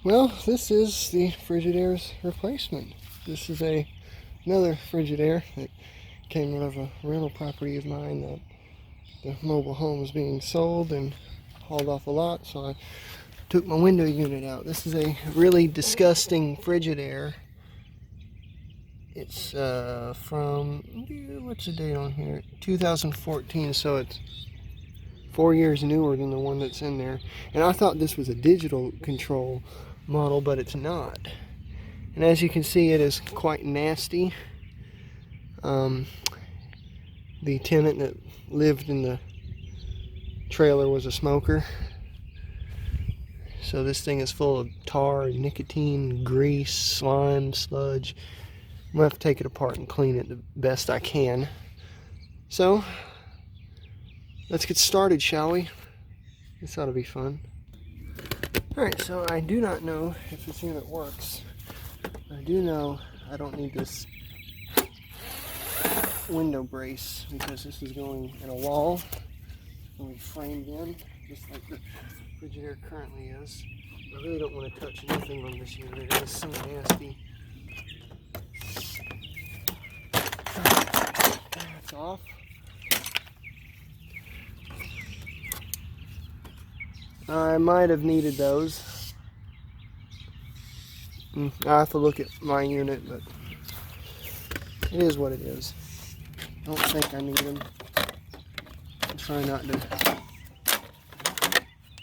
Well, this is the Frigidaire's replacement. This is another Frigidaire that came out of a rental property of mine that the mobile home was being sold and hauled off a lot, so I took my window unit out. This is a really disgusting Frigidaire. It's from, what's the date on here? 2014, so it's 4 years newer than the one that's in there. And I thought this was a digital control model, but it's not. And as you can see, it is quite nasty. The tenant that lived in the trailer was a smoker. So this thing is full of tar, nicotine, grease, slime, sludge. I'm going to have to take it apart and clean it the best I can. So, let's get started, shall we? This ought to be fun. Alright, so I do not know if this unit works. I do know I don't need this window brace because this is going in a wall. It's going to be framed in, just like the Frigidaire currently is. I really don't want to touch anything on this unit. It is so nasty. That's off. I might have needed those. I have to look at my unit, but it is what it is. I don't think I need them. I'm trying not to.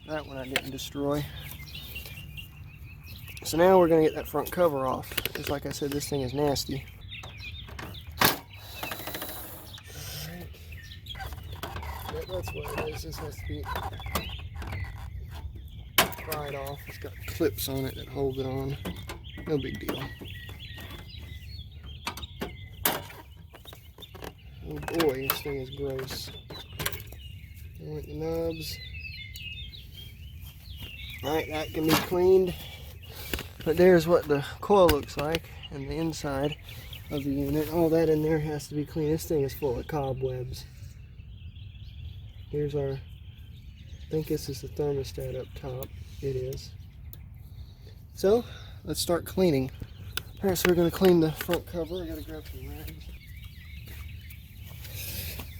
That one I didn't destroy. So now we're going to get that front cover off. Because like I said, this thing is nasty. Alright. Yep, that's what it is. This has to be pried off. It's got clips on it that hold it on. No big deal. Oh boy, this thing is gross. There went the nubs. Alright, that can be cleaned. But there's what the coil looks like and the inside of the unit. All that in there has to be cleaned. This thing is full of cobwebs. Here's our, I think this is the thermostat up top. It is. So, let's start cleaning. Alright, so we're going to clean the front cover. I got to grab some rags.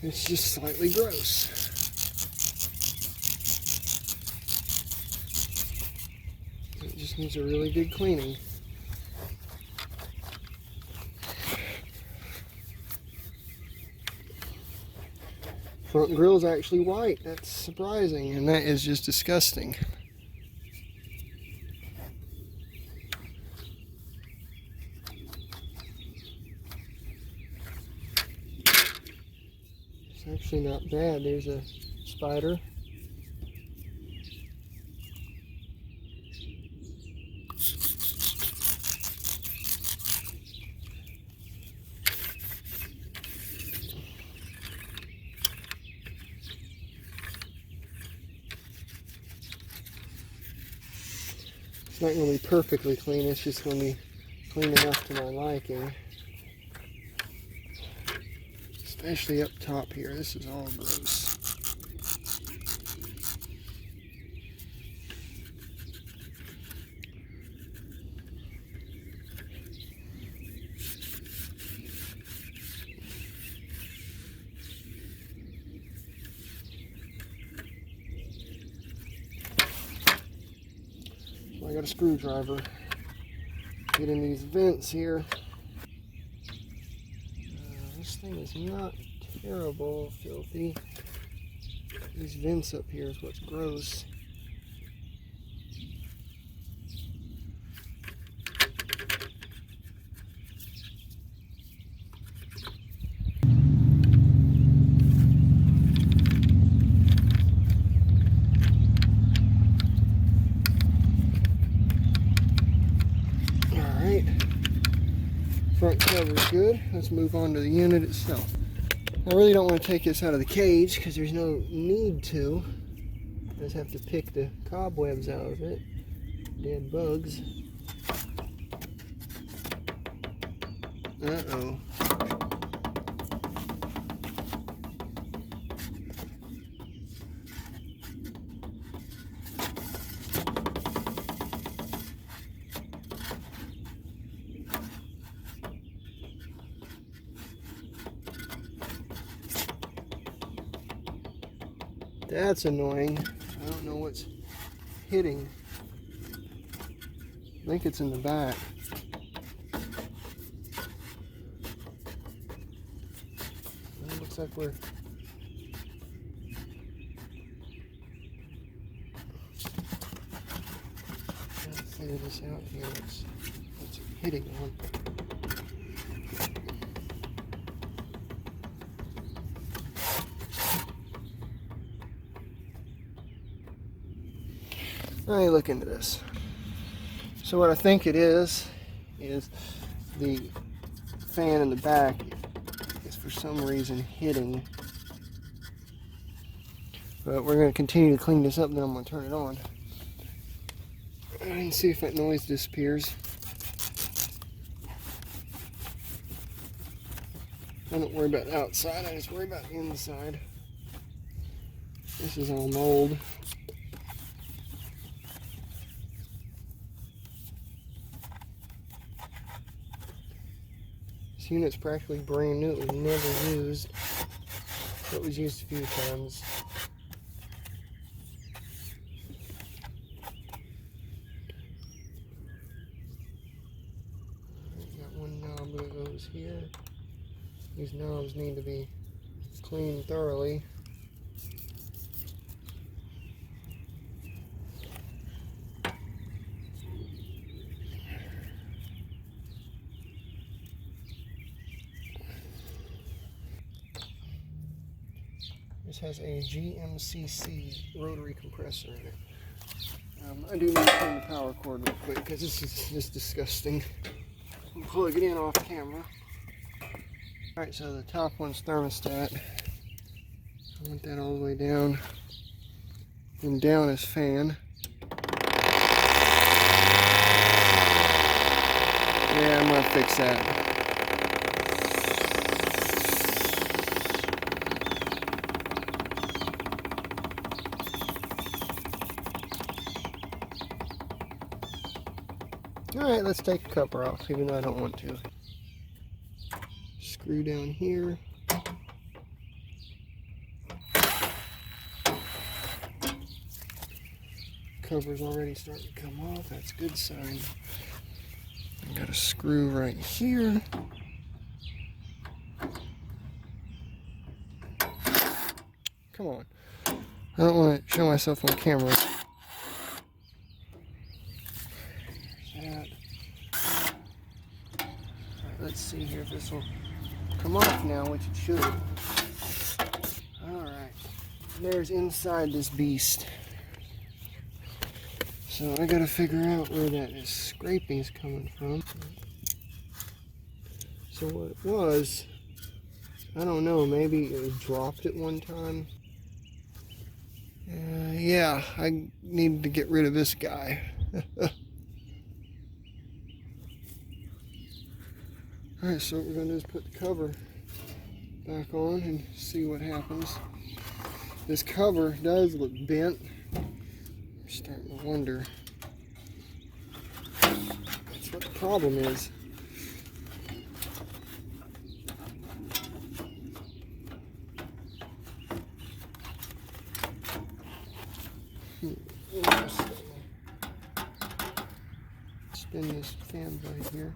It's just slightly gross. It just needs a really good cleaning. Front grille is actually white. That's surprising, and that is just disgusting. It's actually not bad. There's a spider. It's not going to be perfectly clean, it's just going to be clean enough to my liking. Especially up top here, this is all gross. I got a screwdriver. Get in these vents here. This thing is not terrible, filthy. These vents up here is what's gross. Front cover is good. Let's move on to the unit itself. I really don't want to take this out of the cage because there's no need to. I just have to pick the cobwebs out of it. Dead bugs. Uh-oh. That's annoying. I don't know what's hitting. I think it's in the back. It looks like we're... Trying to figure this out here. What's hitting on? Let me look into this. So what I think it is the fan in the back is for some reason hitting. But we're going to continue to clean this up, and then I'm going to turn it on and see if that noise disappears. I don't worry about the outside, I just worry about the inside. This is all mold. This unit's practically brand new. It was never used. It was used a few times. Got one knob that goes here. These knobs need to be cleaned thoroughly. This has a GMCC rotary compressor in it. I do need to clean the power cord real quick because this is just disgusting. I'll plug it in off camera. Alright, so the top one's thermostat. I want that all the way down. And down is fan. Yeah, I'm gonna fix that. Alright, let's take the cover off, even though I don't want to. Screw down here. Cover's already starting to come off, that's a good sign. I got a screw right here. Come on. I don't want to show myself on camera. Let's see here if this will come off now, which it should. Alright, there's inside this beast. So I gotta figure out where that scraping is coming from. So what it was, I don't know, maybe it was dropped at one time. Yeah, I need to get rid of this guy. Alright, so what we're going to do is put the cover back on and see what happens. This cover does look bent. I'm starting to wonder. That's what the problem is. Spin this fan blade here.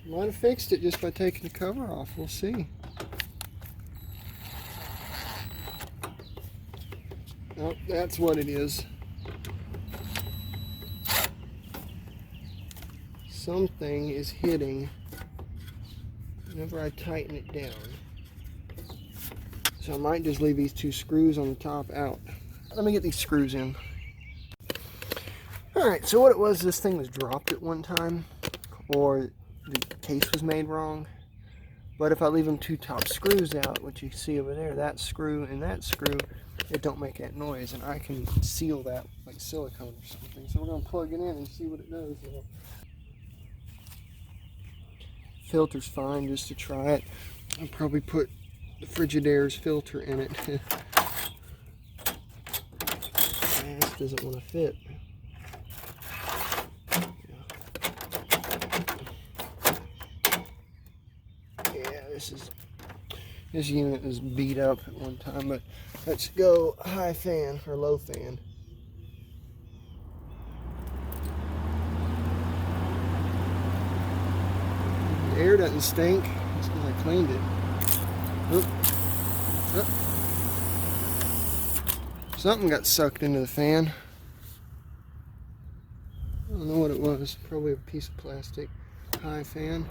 Might have fixed it just by taking the cover off. We'll see. Oh, that's what it is. Something is hitting whenever I tighten it down. So I might just leave these two screws on the top out. Let me get these screws in. Alright, so what it was, this thing was dropped at one time, or the case was made wrong. But if I leave them two top screws out, what you see over there, that screw and that screw, it don't make that noise, and I can seal that like silicone or something. So we're going to plug it in and see what it does. Filter's fine just to try it. I'll probably put the Frigidaire's filter in it. This doesn't want to fit. This unit is beat up at one time, but Let's go high fan or low fan. The air doesn't stink. It's because I cleaned it. Oop. Oop. Something got sucked into the fan. I don't know what it was. Probably a piece of plastic. High fan.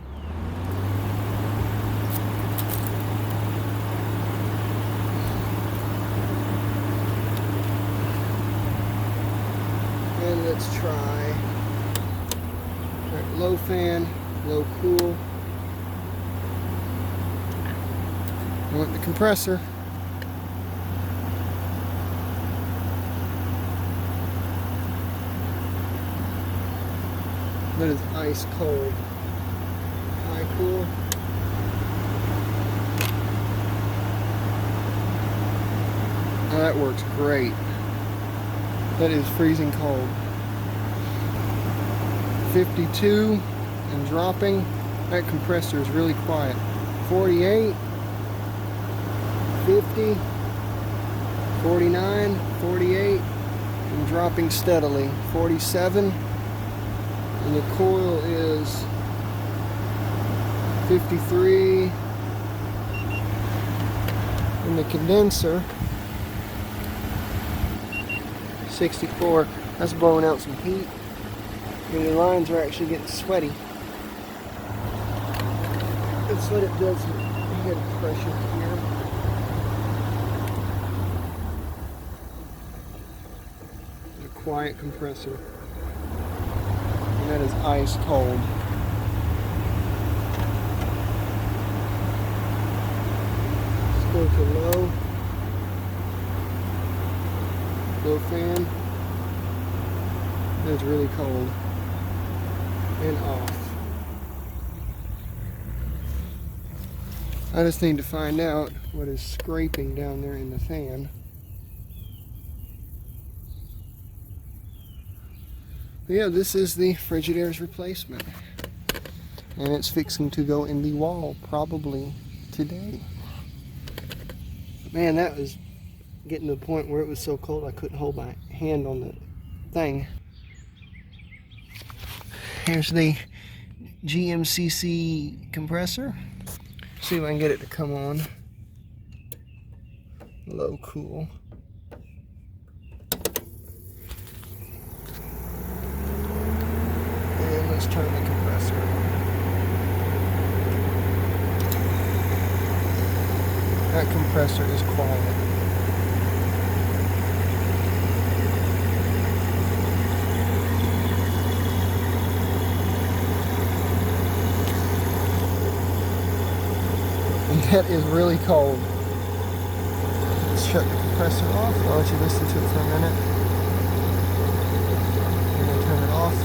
And let's try. All right, low fan, low cool. I want the compressor. That is ice cold. High cool. Oh, that works great. That is freezing cold. 52 and dropping. That compressor is really quiet. 48, 50, 49, 48, and dropping steadily. 47. And the coil is 53, and the condenser 64. That's blowing out some heat, and the lines are actually getting sweaty. Let's let it build some head pressure here. A quiet compressor. That is ice cold. Let's go to low. Low fan. That's really cold. And off. I just need to find out what is scraping down there in the fan. Yeah, this is the Frigidaire's replacement, and it's fixing to go in the wall probably today. Man, that was getting to the point where it was so cold I couldn't hold my hand on the thing. Here's the GMCC compressor. See if I can get it to come on. Low cool. Let's turn the compressor on. That compressor is quiet. And that is really cold. Let's shut the compressor off. I'll let you listen to it for a minute. I'm going to turn it off.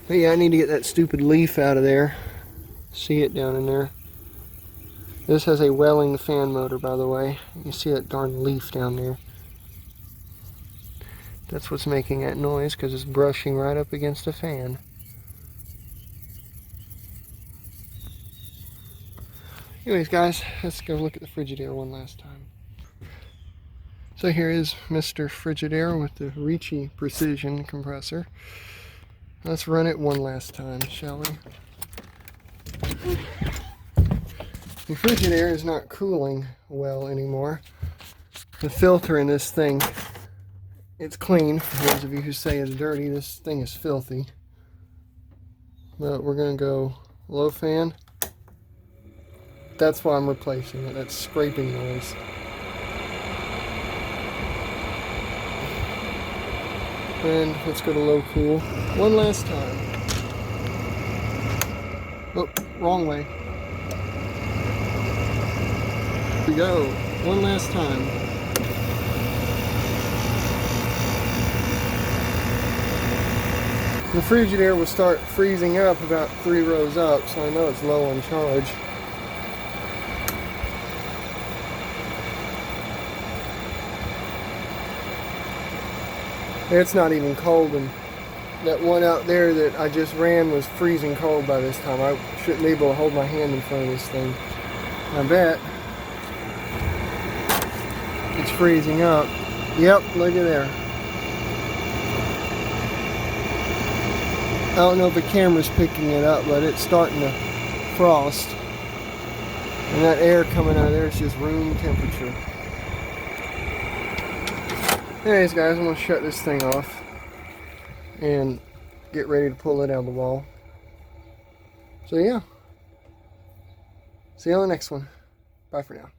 But yeah, I need to get that stupid leaf out of there. See it down in there. This has a Welling fan motor, by the way. You see that darn leaf down there. That's what's making that noise, because it's brushing right up against the fan. Anyways, guys, let's go look at the Frigidaire one last time. So here is Mr. Frigidaire with the Ricci Precision compressor. Let's run it one last time, shall we? The Frigidaire is not cooling well anymore. The filter in this thing, it's clean. For those of you who say it's dirty, this thing is filthy. But we're going to go low fan. That's why I'm replacing it. That's scraping noise. And let's go to low cool one last time. Oh, wrong way. Here we go. One last time. The Frigidaire will start freezing up about 3 rows up, so I know it's low on charge. It's not even cold, and that one out there that I just ran was freezing cold by this time. I shouldn't be able to hold my hand in front of this thing. I bet it's freezing up. Yep, look at there. I don't know if the camera's picking it up, but it's starting to frost. And that air coming out of there is just room temperature. Anyways, guys, I'm going to shut this thing off and get ready to pull it out of the wall. So yeah. See you on the next one. Bye for now.